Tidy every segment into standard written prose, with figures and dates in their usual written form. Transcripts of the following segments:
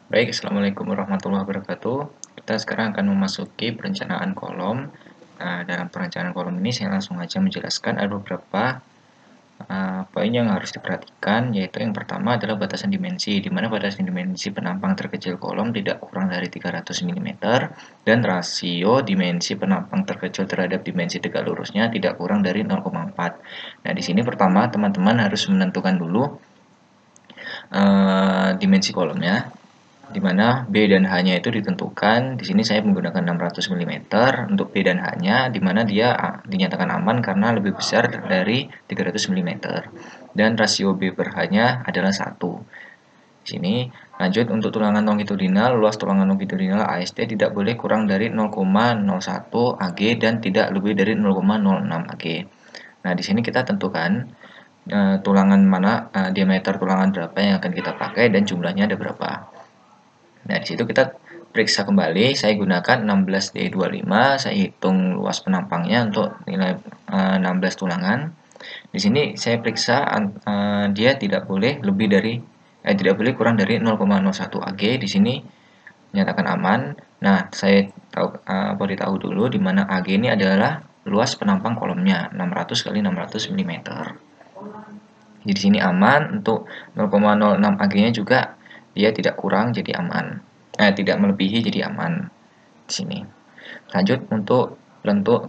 Baik, Assalamualaikum warahmatullahi wabarakatuh. Kita sekarang akan memasuki perencanaan kolom. Nah, dalam perencanaan kolom ini saya langsung aja menjelaskan ada beberapa poin yang harus diperhatikan, yaitu yang pertama adalah batasan dimensi, di mana batasan dimensi penampang terkecil kolom tidak kurang dari 300 mm dan rasio dimensi penampang terkecil terhadap dimensi tegak lurusnya tidak kurang dari 0,4. Nah, di sini pertama teman-teman harus menentukan dulu dimensi kolomnya, di mana B dan H-nya itu ditentukan. Di sini saya menggunakan 600 mm untuk B dan H-nya, di mana dia dinyatakan aman karena lebih besar dari 300 mm. Dan rasio B per H-nya adalah 1. Di sini lanjut untuk tulangan longitudinal, luas tulangan longitudinal AST tidak boleh kurang dari 0,01 AG dan tidak lebih dari 0,06 AG. Nah, di sini kita tentukan tulangan mana, diameter tulangan berapa yang akan kita pakai dan jumlahnya ada berapa. Nah, di situ kita periksa kembali, saya gunakan 16D25, saya hitung luas penampangnya untuk nilai 16 tulangan. Di sini saya periksa dia tidak boleh tidak boleh kurang dari 0,01 AG. Di sini menyatakan aman. Nah, saya beritahu dulu di mana AG ini adalah luas penampang kolomnya 600 kali 600 mm. Jadi di sini aman. Untuk 0,06 AG-nya juga dia tidak kurang, jadi aman. Tidak melebihi, jadi aman di sini. Lanjut untuk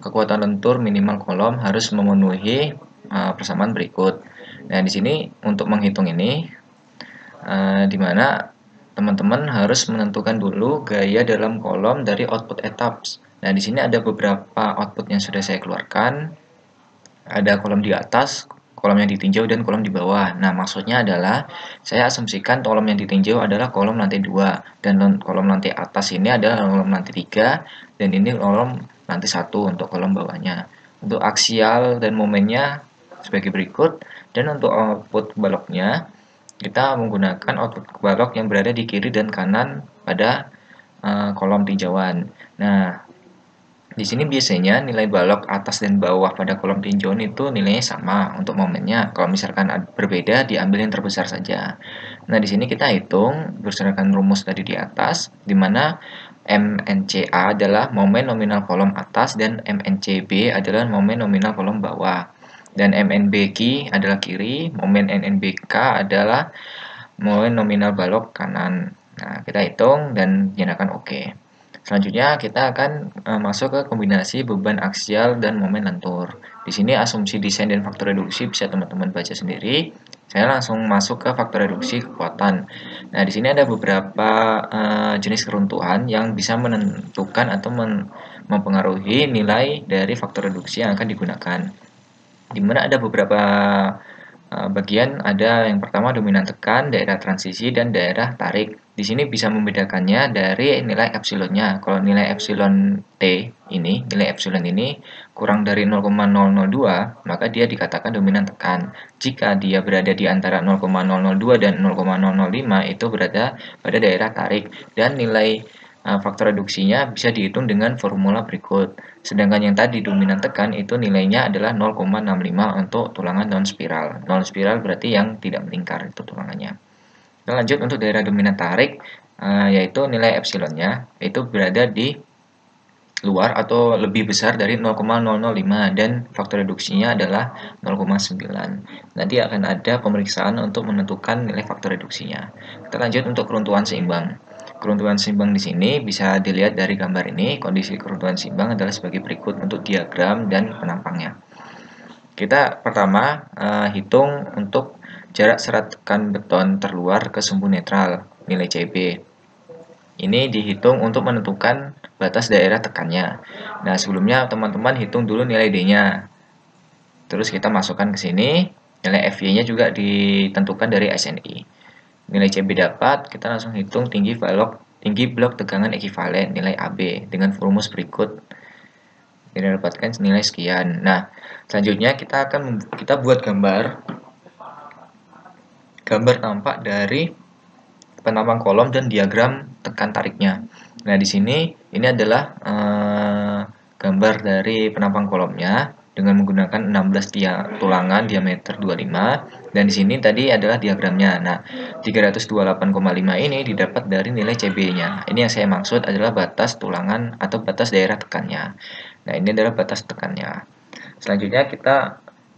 kekuatan lentur minimal kolom harus memenuhi persamaan berikut. Nah, di sini untuk menghitung ini, di mana teman-teman harus menentukan dulu gaya dalam kolom dari output etaps. Nah, di sini ada beberapa output yang sudah saya keluarkan. Ada kolom di atas, kolom yang ditinjau, dan kolom di bawah. Nah, maksudnya adalah saya asumsikan kolom yang ditinjau adalah kolom lantai 2 dan kolom lantai atas ini adalah kolom lantai 3 dan ini kolom lantai 1 untuk kolom bawahnya. Untuk aksial dan momennya sebagai berikut, dan untuk output baloknya kita menggunakan output balok yang berada di kiri dan kanan pada kolom tinjauan. Nah, di sini biasanya nilai balok atas dan bawah pada kolom tinjauan itu nilainya sama untuk momennya. Kalau misalkan berbeda, diambil yang terbesar saja. Nah, di sini kita hitung berdasarkan rumus tadi di atas, di mana MNCA adalah momen nominal kolom atas dan MNCB adalah momen nominal kolom bawah. Dan MNBQ adalah kiri, momen NNBK adalah momen nominal balok kanan. Nah, kita hitung dan nyalakan OK. Selanjutnya kita akan masuk ke kombinasi beban aksial dan momen lentur. Di sini asumsi desain dan faktor reduksi bisa teman-teman baca sendiri. Saya langsung masuk ke faktor reduksi kekuatan. Nah, di sini ada beberapa jenis keruntuhan yang bisa menentukan atau mempengaruhi nilai dari faktor reduksi yang akan digunakan. Di mana ada beberapa bagian, ada yang pertama dominan tekan, daerah transisi, dan daerah tarik. Di sini bisa membedakannya dari nilai epsilonnya. Kalau nilai epsilon T ini, nilai epsilon ini kurang dari 0,002, maka dia dikatakan dominan tekan. Jika dia berada di antara 0,002 dan 0,005, itu berada pada daerah tarik. Dan nilai faktor reduksinya bisa dihitung dengan formula berikut. Sedangkan yang tadi dominan tekan itu nilainya adalah 0,65 untuk tulangan non-spiral. Non-spiral berarti yang tidak melingkar itu tulangannya. Kita lanjut untuk daerah dominan tarik, yaitu nilai epsilonnya, itu berada di luar atau lebih besar dari 0,005 dan faktor reduksinya adalah 0,9. Nanti akan ada pemeriksaan untuk menentukan nilai faktor reduksinya. Kita lanjut untuk keruntuhan seimbang. Keruntuhan seimbang di sini bisa dilihat dari gambar ini. Kondisi keruntuhan seimbang adalah sebagai berikut untuk diagram dan penampangnya. Kita pertama hitung untuk jarak serat tekan beton terluar ke sumbu netral, nilai CB. Ini dihitung untuk menentukan batas daerah tekannya. Nah, sebelumnya teman-teman hitung dulu nilai D-nya. Terus kita masukkan ke sini, nilai FY-nya juga ditentukan dari SNI. Nilai CB dapat, kita langsung hitung tinggi blok tegangan ekivalen nilai AB dengan rumus berikut. Kita dapatkan nilai sekian. Nah, selanjutnya kita buat gambar tampak dari penampang kolom dan diagram tekan tariknya. Nah, di sini ini adalah gambar dari penampang kolomnya dengan menggunakan 16 tulangan diameter 25, dan di sini tadi adalah diagramnya. Nah, 328,5 ini didapat dari nilai CB-nya. Ini yang saya maksud adalah batas tulangan atau batas daerah tekannya. Nah, ini adalah batas tekannya. Selanjutnya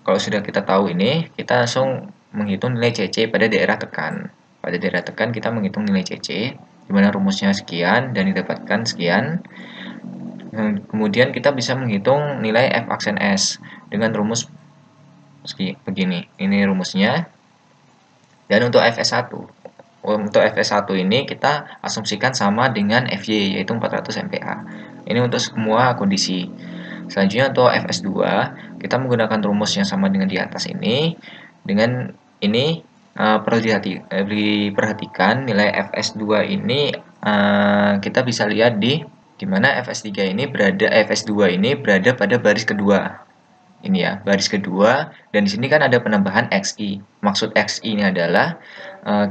kalau sudah kita tahu ini, kita langsung menghitung nilai CC pada daerah tekan. Pada daerah tekan kita menghitung nilai CC, di mana rumusnya sekian dan didapatkan sekian. Kemudian kita bisa menghitung nilai F aksen S dengan rumus begini. Ini rumusnya. Dan untuk Fs1, ini kita asumsikan sama dengan Fy, yaitu 400 MPa. Ini untuk semua kondisi. Selanjutnya untuk Fs2, kita menggunakan rumus yang sama dengan di atas ini. Dengan ini perlu diperhatikan nilai Fs2 ini kita bisa lihat di mana Fs2 ini berada pada baris kedua. Ini ya, baris kedua, dan di sini kan ada penambahan XI. Maksud XI ini adalah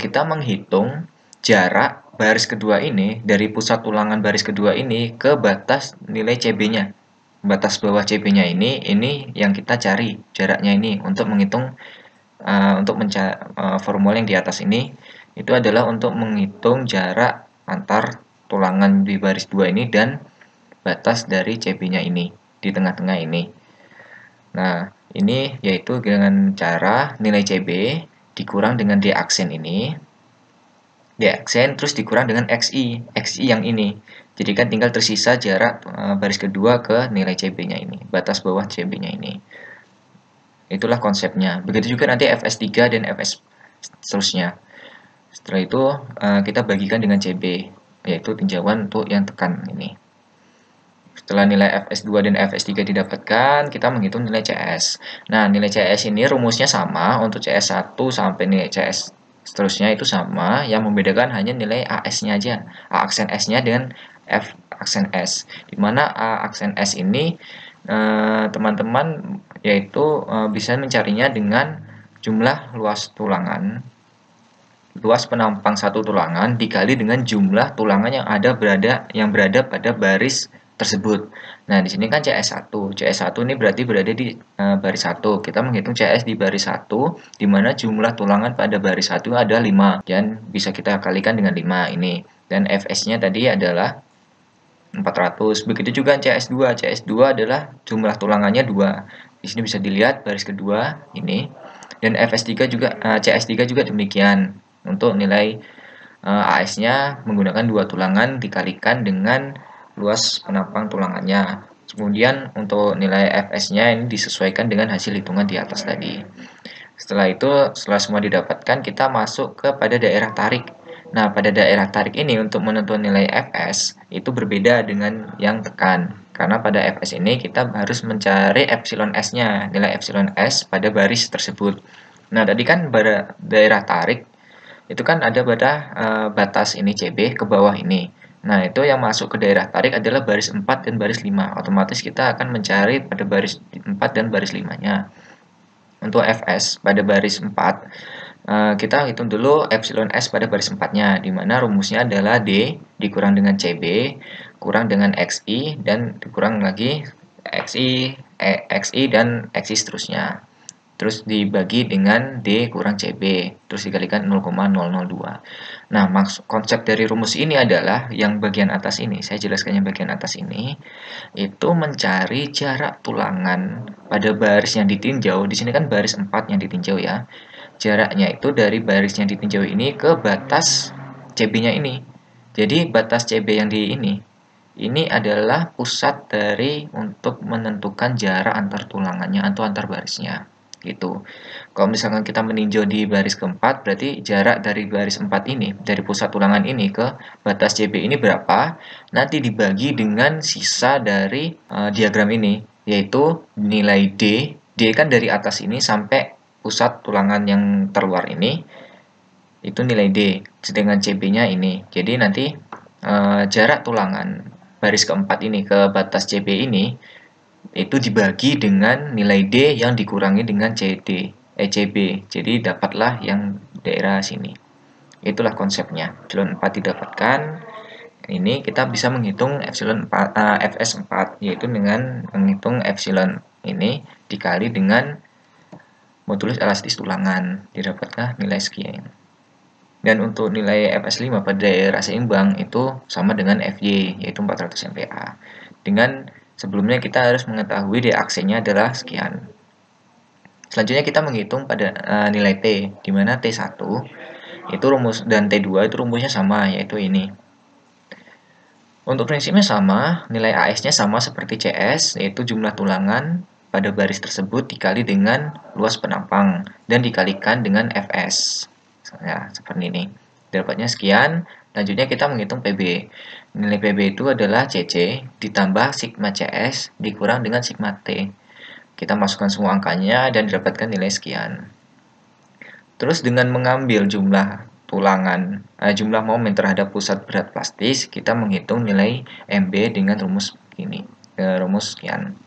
kita menghitung jarak baris kedua ini dari pusat tulangan baris kedua ini ke batas nilai CB-nya. Batas bawah CB-nya ini yang kita cari jaraknya ini untuk menghitung formula yang di atas ini itu adalah untuk menghitung jarak antar tulangan di baris 2 ini dan batas dari CB-nya ini di tengah-tengah ini. Nah, ini yaitu dengan cara nilai CB dikurang dengan D aksen ini. D aksen terus dikurang dengan XI yang ini. Jadi kan tinggal tersisa jarak baris kedua ke nilai CB-nya ini, batas bawah CB-nya ini. Itulah konsepnya. Begitu juga nanti Fs3 dan Fs seterusnya. Setelah itu kita bagikan dengan CB, yaitu tinjauan untuk yang tekan ini. Setelah nilai Fs2 dan Fs3 didapatkan, kita menghitung nilai CS. Nah, nilai CS ini rumusnya sama untuk CS1 sampai nilai CS seterusnya itu sama, yang membedakan hanya nilai AS-nya aja. A aksen S-nya dengan F aksen S. Dimana A aksen S ini teman-teman yaitu bisa mencarinya dengan jumlah luas tulangan. Luas penampang satu tulangan dikali dengan jumlah tulangan yang berada pada baris tersebut. Nah, di sini kan CS1. CS1 ini berarti berada di baris 1. Kita menghitung CS di baris 1, di mana jumlah tulangan pada baris 1 ada 5. Dan bisa kita kalikan dengan 5 ini. Dan Fs-nya tadi adalah 400. Begitu juga CS2. CS2 adalah jumlah tulangannya 2. Di sini bisa dilihat baris kedua ini. Dan Fs3 juga, CS3 juga demikian. Untuk nilai AS-nya menggunakan 2 tulangan dikalikan dengan luas penampang tulangannya. Kemudian untuk nilai Fs-nya ini disesuaikan dengan hasil hitungan di atas tadi. Setelah semua didapatkan, kita masuk kepada daerah tarik. Nah, pada daerah tarik ini untuk menentukan nilai Fs itu berbeda dengan yang tekan. Karena pada Fs ini kita harus mencari epsilon S-nya, nilai epsilon S pada baris tersebut. Nah, tadi kan pada daerah tarik itu kan ada pada batas ini CB ke bawah ini. Nah, itu yang masuk ke daerah tarik adalah baris 4 dan baris 5. Otomatis kita akan mencari pada baris 4 dan baris 5-nya. Untuk Fs pada baris 4, kita hitung dulu epsilon S pada baris 4-nya, di mana rumusnya adalah D dikurang dengan CB, kurang dengan XI, dan dikurang lagi XI dan XI seterusnya. Terus dibagi dengan D kurang CB, terus dikalikan 0,002. Nah, konsep dari rumus ini adalah yang bagian atas ini, saya jelaskan yang bagian atas ini, itu mencari jarak tulangan pada baris yang ditinjau. Di sini kan baris 4 yang ditinjau ya. Jaraknya itu dari baris yang ditinjau ini ke batas CB-nya ini. Jadi batas CB yang di ini adalah pusat untuk menentukan jarak antar tulangannya atau antar barisnya. Gitu. Kalau misalkan kita meninjau di baris keempat, berarti jarak dari baris 4 ini, dari pusat tulangan ini ke batas CB ini berapa, nanti dibagi dengan sisa dari diagram ini, yaitu nilai D. D kan dari atas ini sampai pusat tulangan yang terluar ini, itu nilai D, sedangkan CB-nya ini. Jadi nanti jarak tulangan baris keempat ini ke batas CB ini, itu dibagi dengan nilai D yang dikurangi dengan CB. Jadi dapatlah yang daerah sini. Itulah konsepnya. Epsilon 4 didapatkan. Ini kita bisa menghitung epsilon 4, Fs4, yaitu dengan menghitung epsilon ini dikali dengan modulus elastis tulangan, didapatkan nilai sekian. Dan untuk nilai Fs5 pada daerah seimbang itu sama dengan Fy, yaitu 400 MPa. Dengan sebelumnya kita harus mengetahui D-aksenya adalah sekian. Selanjutnya kita menghitung pada nilai T, di mana T1 itu rumus dan T2 itu rumusnya sama, yaitu ini. Untuk prinsipnya sama, nilai AS-nya sama seperti CS, yaitu jumlah tulangan pada baris tersebut dikali dengan luas penampang dan dikalikan dengan Fs. Ya, seperti ini. Dapatnya sekian. Selanjutnya kita menghitung PB. Nilai PB itu adalah CC ditambah sigma CS dikurang dengan sigma T. Kita masukkan semua angkanya dan didapatkan nilai sekian. Terus dengan mengambil jumlah tulangan, jumlah momen terhadap pusat berat plastis, kita menghitung nilai MB dengan rumus ini, rumus sekian.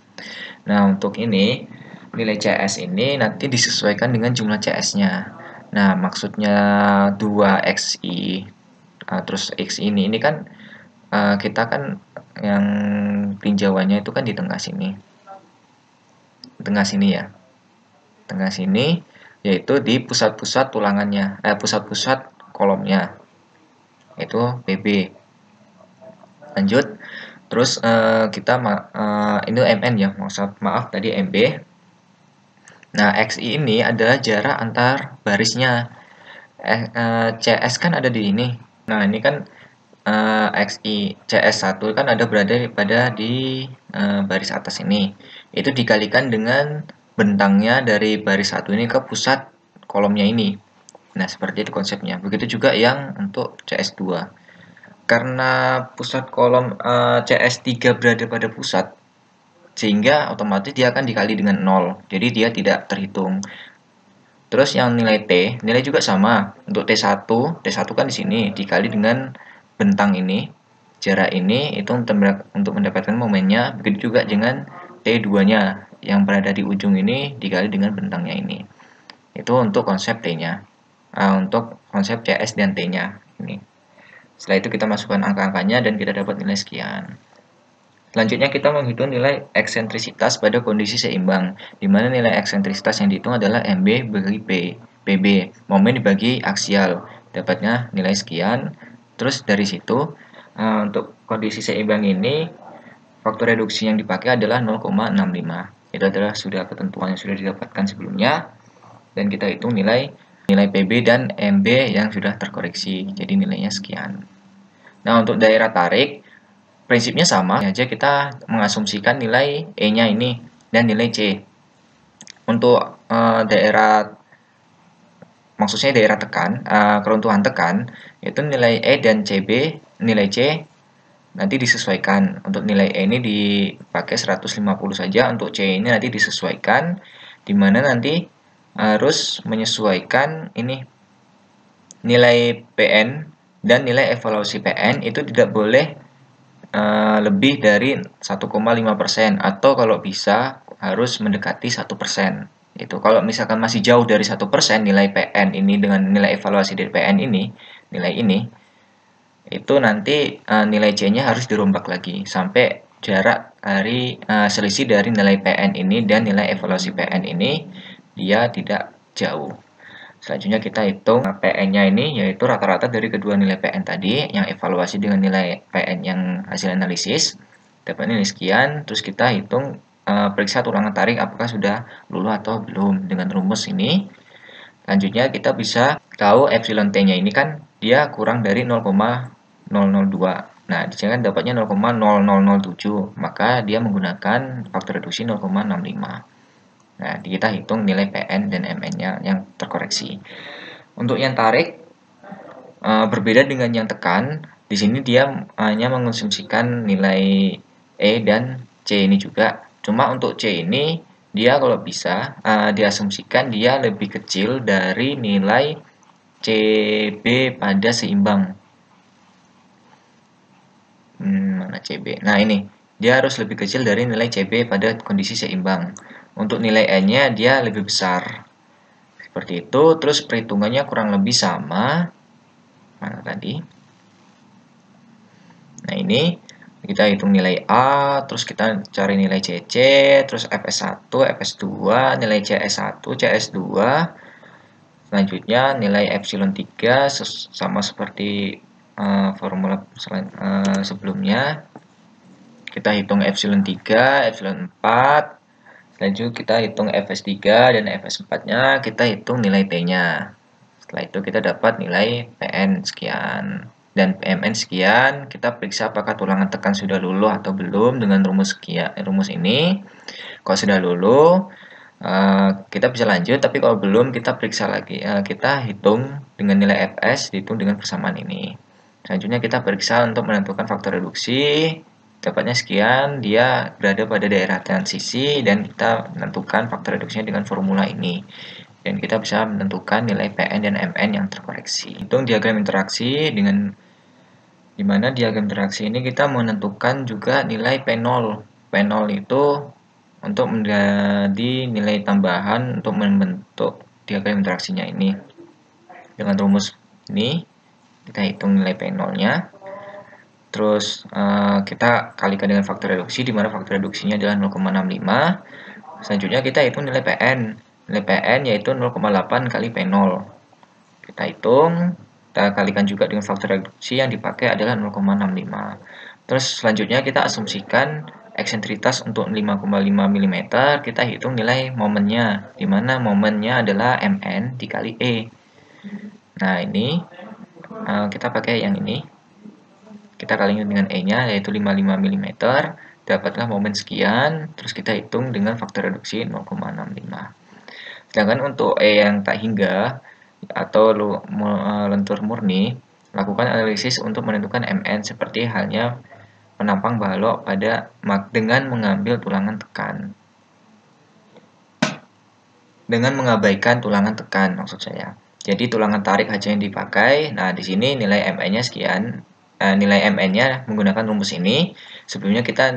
Nah, untuk ini, nilai CS ini nanti disesuaikan dengan jumlah CS-nya. Nah, maksudnya 2XI, terus X ini kan kita kan yang tinjauannya itu kan di tengah sini. Tengah sini ya. Tengah sini, yaitu di pusat-pusat tulangannya, pusat-pusat kolomnya, itu PB. Lanjut, terus kita ini MN ya, maaf tadi MB. Nah, XI ini adalah jarak antar barisnya. CS kan ada di ini. Nah, ini kan XI CS1 kan ada berada di baris atas ini. Itu dikalikan dengan bentangnya dari baris 1 ini ke pusat kolomnya ini. Nah, seperti itu konsepnya. Begitu juga yang untuk CS2. Karena pusat kolom CS3 berada pada pusat, sehingga otomatis dia akan dikali dengan 0. Jadi dia tidak terhitung. Terus yang nilai T, nilai juga sama. Untuk T1 kan di sini dikali dengan bentang ini, jarak ini itu untuk mendapatkan momennya. Begitu juga dengan T2-nya yang berada di ujung ini dikali dengan bentangnya ini. Itu untuk konsep T-nya. Untuk konsep CS dan T-nya ini. Setelah itu kita masukkan angka-angkanya dan kita dapat nilai sekian. Selanjutnya kita menghitung nilai eksentrisitas pada kondisi seimbang, di mana nilai eksentrisitas yang dihitung adalah MB bagi PB, momen dibagi aksial, dapatnya nilai sekian. Terus dari situ, untuk kondisi seimbang ini, faktor reduksi yang dipakai adalah 0,65. Itu adalah sudah ketentuan yang sudah didapatkan sebelumnya, dan kita hitung nilai PB dan MB yang sudah terkoreksi, jadi nilainya sekian. Nah, untuk daerah tarik, prinsipnya sama, aja kita mengasumsikan nilai E-nya ini dan nilai C. Untuk maksudnya daerah tekan, keruntuhan tekan, itu nilai E dan CB, nilai C nanti disesuaikan. Untuk nilai E ini dipakai 150 saja, untuk C ini nanti disesuaikan, di mana nanti harus menyesuaikan ini nilai PN dan nilai evaluasi PN itu tidak boleh lebih dari 1,5% atau kalau bisa harus mendekati 1%. Itu kalau misalkan masih jauh dari 1% nilai PN ini dengan nilai evaluasi dari PN ini, nilai ini, itu nanti nilai C-nya harus dirombak lagi sampai jarak dari selisih dari nilai PN ini dan nilai evaluasi PN ini dia tidak jauh. Selanjutnya kita hitung PN-nya ini, yaitu rata-rata dari kedua nilai PN tadi, yang evaluasi dengan nilai PN yang hasil analisis, dapat nilai sekian, terus kita hitung periksa tulangan tarik apakah sudah luluh atau belum dengan rumus ini. Selanjutnya kita bisa tahu epsilon T-nya ini kan dia kurang dari 0,002. Nah, di sini kan dapatnya 0,0007, maka dia menggunakan faktor reduksi 0,65. Nah, kita hitung nilai PN dan MN-nya yang terkoreksi. Untuk yang tarik, berbeda dengan yang tekan, di sini dia hanya mengonsumsikan nilai E dan C ini juga. Cuma untuk C ini, dia kalau bisa diasumsikan dia lebih kecil dari nilai CB pada seimbang. Mana CB? Nah, ini. Dia harus lebih kecil dari nilai CB pada kondisi seimbang. Untuk nilai N-nya dia lebih besar. Seperti itu, terus perhitungannya kurang lebih sama. Mana tadi? Nah, ini Kita hitung nilai A, terus kita cari nilai CC, terus FS1, FS2, nilai CS1, CS2. Selanjutnya nilai epsilon 3 sama seperti formula sebelumnya. Kita hitung epsilon 3, epsilon 4. Selanjutnya kita hitung FS3 dan FS4-nya kita hitung nilai T-nya. Setelah itu kita dapat nilai PN sekian dan PMN sekian. Kita periksa apakah tulangan tekan sudah luluh atau belum dengan rumus ini. Kalau sudah luluh, kita bisa lanjut, tapi kalau belum kita periksa lagi. Kita hitung dengan nilai Fs, dihitung dengan persamaan ini. Selanjutnya kita periksa untuk menentukan faktor reduksi. Dapatnya sekian, dia berada pada daerah transisi dan kita menentukan faktor reduksinya dengan formula ini. Dan kita bisa menentukan nilai Pn dan Mn yang terkoreksi. Hitung diagram interaksi dengan dimana diagram interaksi ini kita menentukan juga nilai P0. P0 itu untuk menjadi nilai tambahan untuk membentuk diagram interaksinya ini. Dengan rumus ini kita hitung nilai P0-nya. Terus kita kalikan dengan faktor reduksi, di mana faktor reduksinya adalah 0,65. Selanjutnya kita hitung nilai Pn. Nilai Pn yaitu 0,8 kali P0. Kita hitung, kita kalikan juga dengan faktor reduksi yang dipakai adalah 0,65. Terus selanjutnya kita asumsikan eksentritas untuk 5,5 mm. Kita hitung nilai momennya, di mana momennya adalah Mn dikali E. Nah ini kita pakai yang ini. Kita kalikan dengan E-nya yaitu 55 mm, dapatlah momen sekian, terus kita hitung dengan faktor reduksi 0,65. Sedangkan untuk E yang tak hingga atau lentur murni, lakukan analisis untuk menentukan Mn seperti halnya penampang balok dengan mengambil tulangan tekan. Dengan mengabaikan tulangan tekan maksud saya. Jadi tulangan tarik saja yang dipakai. Nah, di sini nilai Mn-nya sekian. Nilai Mn-nya menggunakan rumus ini. Sebelumnya kita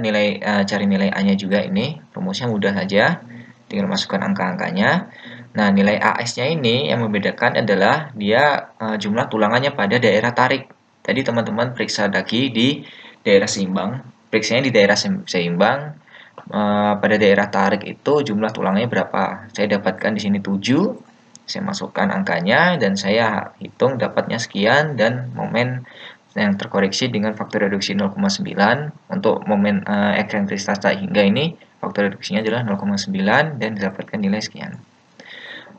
cari nilai A-nya juga ini. Rumusnya mudah saja. Tinggal masukkan angka-angkanya. Nah, nilai AS-nya ini yang membedakan adalah dia jumlah tulangannya pada daerah tarik. Tadi teman-teman periksa lagi di daerah seimbang. Periksanya di daerah seimbang. Pada daerah tarik itu jumlah tulangnya berapa? Saya dapatkan di sini 7. Saya masukkan angkanya dan saya hitung dapatnya sekian dan momen yang terkoreksi dengan faktor reduksi 0,9 untuk momen eksentrisitas tak hingga ini faktor reduksinya adalah 0,9 dan didapatkan nilai sekian.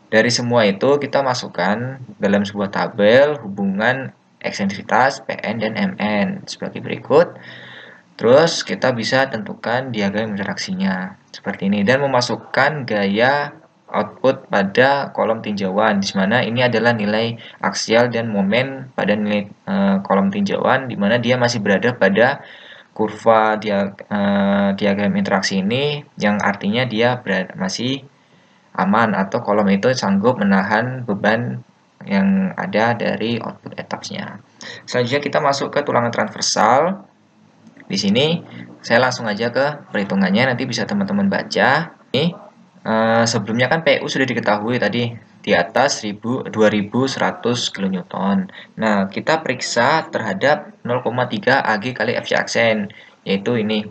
Dari semua itu kita masukkan dalam sebuah tabel hubungan eksentrisitas Pn dan Mn sebagai berikut. Terus kita bisa tentukan diagram interaksinya seperti ini dan memasukkan gaya output pada kolom tinjauan, di mana ini adalah nilai aksial dan momen pada nilai kolom tinjauan, di mana dia masih berada pada kurva diagram interaksi ini, yang artinya dia masih aman atau kolom itu sanggup menahan beban yang ada dari output etapsnya. Selanjutnya kita masuk ke tulangan transversal. Di sini saya langsung aja ke perhitungannya, nanti bisa teman-teman baca. Ini sebelumnya kan PU sudah diketahui tadi di atas 2100 kN. Nah, kita periksa terhadap 0,3 Ag kali Fc aksen, yaitu ini.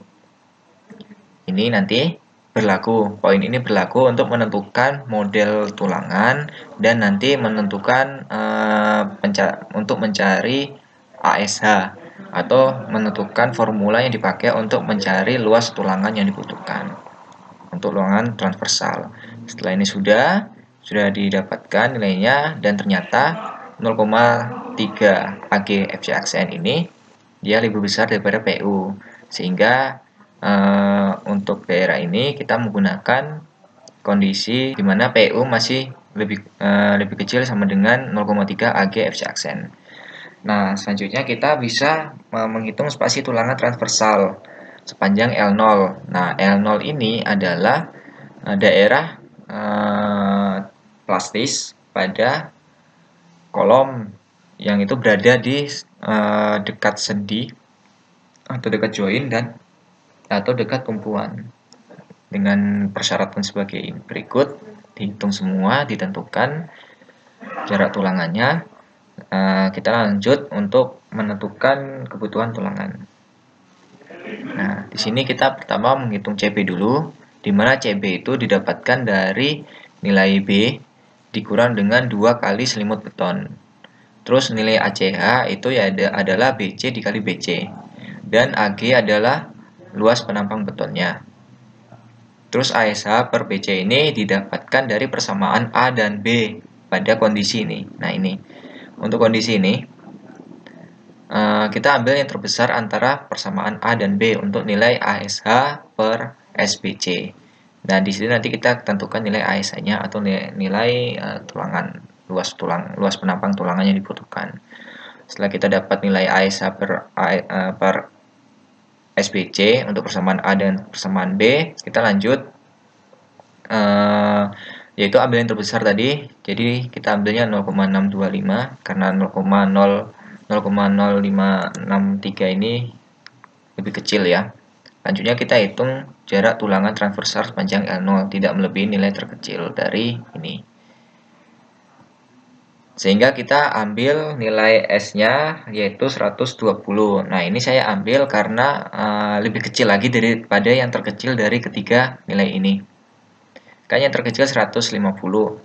Ini nanti berlaku, poin ini berlaku untuk menentukan model tulangan dan nanti menentukan untuk mencari ASH atau menentukan formula yang dipakai untuk mencari luas tulangan yang dibutuhkan untuk tulangan transversal. Setelah ini sudah didapatkan nilainya dan ternyata 0,3 Ag Fc aksen ini dia lebih besar daripada PU, sehingga untuk daerah ini kita menggunakan kondisi di mana PU masih lebih kecil sama dengan 0,3 Ag Fc aksen. Nah, selanjutnya kita bisa menghitung spasi tulangan transversal sepanjang L0. Nah, L0 ini adalah daerah plastis pada kolom yang itu berada di dekat sendi atau dekat join dan atau dekat tumpuan. Dengan persyaratan sebagai berikut, dihitung semua, ditentukan jarak tulangannya. Kita lanjut untuk menentukan kebutuhan tulangan. Nah, di sini kita pertama menghitung CB dulu, di mana CB itu didapatkan dari nilai B dikurang dengan 2 kali selimut beton. Terus nilai ACH itu ya adalah BC dikali BC. Dan AG adalah luas penampang betonnya. Terus ASH per BC ini didapatkan dari persamaan A dan B pada kondisi ini. Nah ini, untuk kondisi ini, kita ambil yang terbesar antara persamaan A dan B untuk nilai ASH per SBC. Nah, di sini nanti kita tentukan nilai ASH-nya atau nilai tulangan, luas penampang tulangan yang dibutuhkan. Setelah kita dapat nilai ASH per SBC untuk persamaan A dan persamaan B, kita lanjut yaitu ambil yang terbesar tadi. Jadi kita ambilnya 0,625 karena 0,0563 ini lebih kecil ya. Lanjutnya kita hitung jarak tulangan transversal sepanjang L0 tidak melebihi nilai terkecil dari ini. Sehingga kita ambil nilai S-nya yaitu 120. Nah, ini saya ambil karena lebih kecil lagi daripada yang terkecil dari ketiga nilai ini. Kan yang terkecil 150.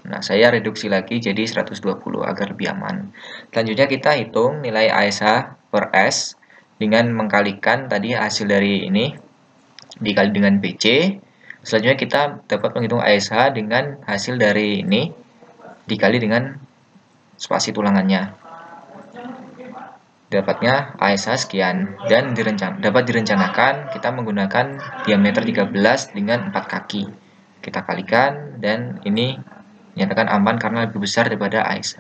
Nah, saya reduksi lagi jadi 120 agar lebih aman. Selanjutnya kita hitung nilai ASH per S dengan mengkalikan tadi hasil dari ini dikali dengan BC. Selanjutnya kita dapat menghitung ASH dengan hasil dari ini dikali dengan spasi tulangannya. Dapatnya ASH sekian dan dapat direncanakan kita menggunakan diameter 13 dengan 4 kaki. Kita kalikan dan ini dinyatakan aman karena lebih besar daripada ASH.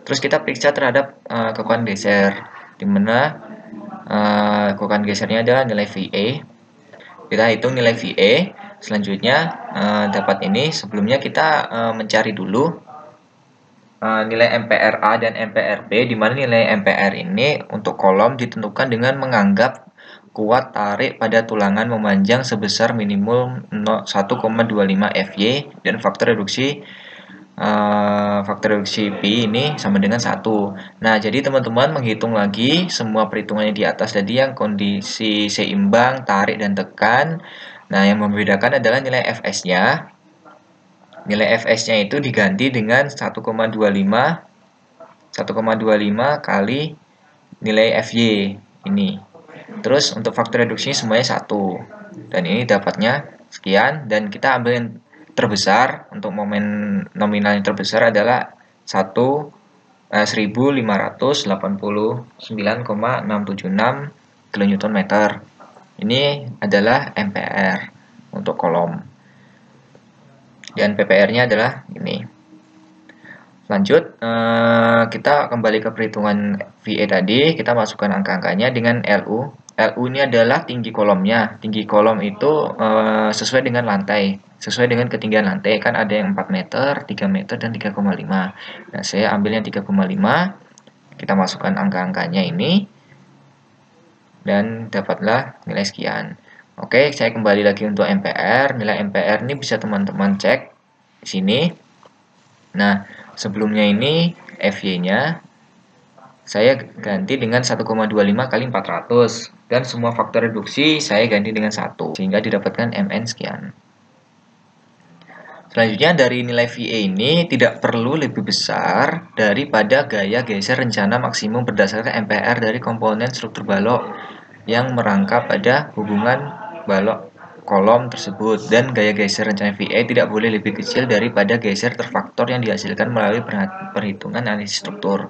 Terus kita periksa terhadap kekuatan geser, di mana kekuatan gesernya adalah nilai VA. Kita hitung nilai VA. Selanjutnya dapat ini. Sebelumnya kita mencari dulu nilai MPRA dan MPRB, di mana nilai MPR ini untuk kolom ditentukan dengan menganggap kuat tarik pada tulangan memanjang sebesar minimum 1,25 FY dan faktor reduksi P ini sama dengan 1. Nah, jadi teman-teman menghitung lagi semua perhitungannya di atas tadi yang kondisi seimbang, tarik dan tekan. Nah, yang membedakan adalah nilai Fs-nya. Nilai Fs-nya itu diganti dengan 1,25 kali nilai Fy ini. Terus untuk faktor reduksinya semuanya 1. Dan ini dapatnya sekian. Dan kita ambil yang terbesar. Untuk momen nominal yang terbesar adalah 1589,676 kN. Ini adalah MPR untuk kolom. Dan PPR-nya adalah ini. Lanjut, kita kembali ke perhitungan VA tadi. Kita masukkan angka-angkanya dengan LU. LU ini adalah tinggi kolomnya. Tinggi kolom itu sesuai dengan lantai, sesuai dengan ketinggian lantai. Kan ada yang 4 meter, 3 meter, dan 3,5. Nah, saya ambilnya 3,5. Kita masukkan angka-angkanya ini. Dan dapatlah nilai sekian. Oke, saya kembali lagi untuk MPR. Nilai MPR ini bisa teman-teman cek di sini. Nah, sebelumnya ini FY-nya saya ganti dengan 1,25 kali 400 dan semua faktor reduksi saya ganti dengan 1 sehingga didapatkan MN sekian. Selanjutnya dari nilai VA ini tidak perlu lebih besar daripada gaya geser rencana maksimum berdasarkan MPR dari komponen struktur balok yang merangkap pada hubungan balok kolom tersebut, dan gaya geser rencana VA tidak boleh lebih kecil daripada geser terfaktor yang dihasilkan melalui perhitungan analisis struktur.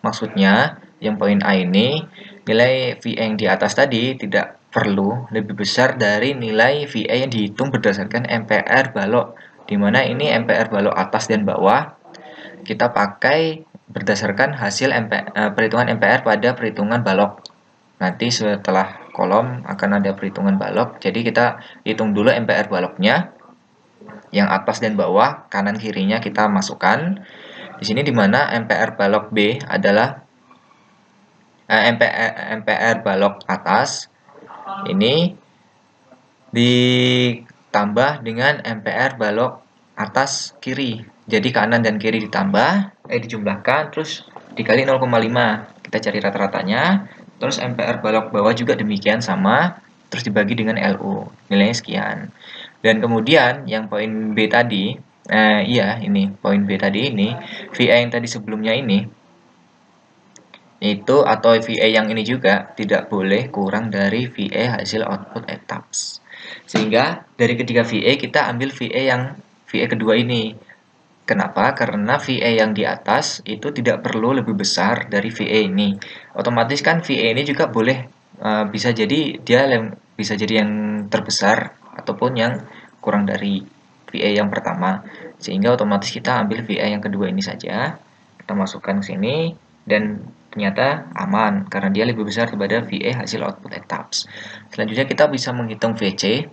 Maksudnya, yang poin A ini, nilai VA yang di atas tadi tidak perlu lebih besar dari nilai VA yang dihitung berdasarkan MPR balok, di mana ini MPR balok atas dan bawah kita pakai berdasarkan hasil perhitungan MPR pada perhitungan balok. Nanti setelah kolom akan ada perhitungan balok. Jadi kita hitung dulu MPR baloknya. Yang atas dan bawah, kanan kirinya kita masukkan. Di sini dimana MPR balok B adalah MPR balok atas. Ini ditambah dengan MPR balok atas kiri. Jadi kanan dan kiri dijumlahkan terus dikali 0,5. Kita cari rata-ratanya. Terus MPR balok bawah juga demikian sama, terus dibagi dengan LU, nilainya sekian. Dan kemudian yang poin B tadi, iya ini poin B tadi ini, VA yang tadi sebelumnya ini, itu atau VA yang ini juga tidak boleh kurang dari VA hasil output etaps. Sehingga dari ketiga VA kita ambil VA yang VA kedua ini. Kenapa? Karena VA yang di atas itu tidak perlu lebih besar dari VA ini. Otomatis kan VA ini juga boleh bisa jadi dia bisa jadi yang terbesar ataupun yang kurang dari VA yang pertama. Sehingga otomatis kita ambil VA yang kedua ini saja. Kita masukkan ke sini dan ternyata aman karena dia lebih besar daripada VA hasil output etaps. Selanjutnya kita bisa menghitung VS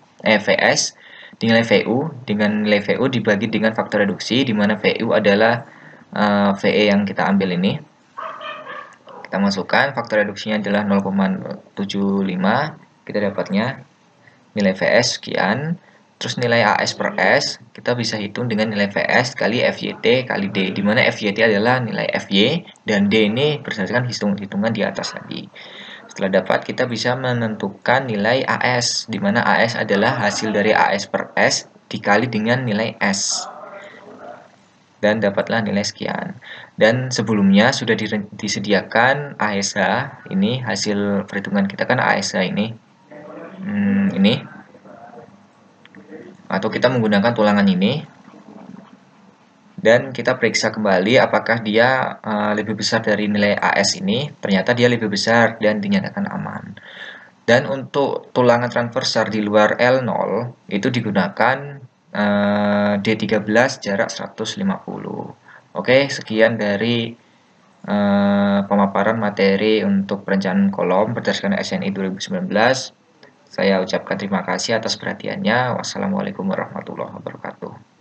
nilai VU dengan nilai VU dibagi dengan faktor reduksi di mana VU adalah VE yang kita ambil ini. Kita masukkan faktor reduksinya adalah 0,75, kita dapatnya nilai VS sekian. Terus nilai AS per S kita bisa hitung dengan nilai VS kali FYT kali D, di mana FYT adalah nilai FY dan D ini berdasarkan hitungan di atas tadi. Setelah dapat, kita bisa menentukan nilai AS, di mana AS adalah hasil dari AS per S dikali dengan nilai S. Dan dapatlah nilai sekian. Dan sebelumnya sudah disediakan ASH, ini hasil perhitungan kita kan ASH ini. Ini. Atau kita menggunakan tulangan ini. Dan kita periksa kembali apakah dia lebih besar dari nilai AS ini. Ternyata dia lebih besar dan dinyatakan aman. Dan untuk tulangan transversal di luar L0 itu digunakan D13 jarak 150. Oke, sekian dari pemaparan materi untuk perencanaan kolom berdasarkan SNI 2019. Saya ucapkan terima kasih atas perhatiannya. Wassalamualaikum warahmatullahi wabarakatuh.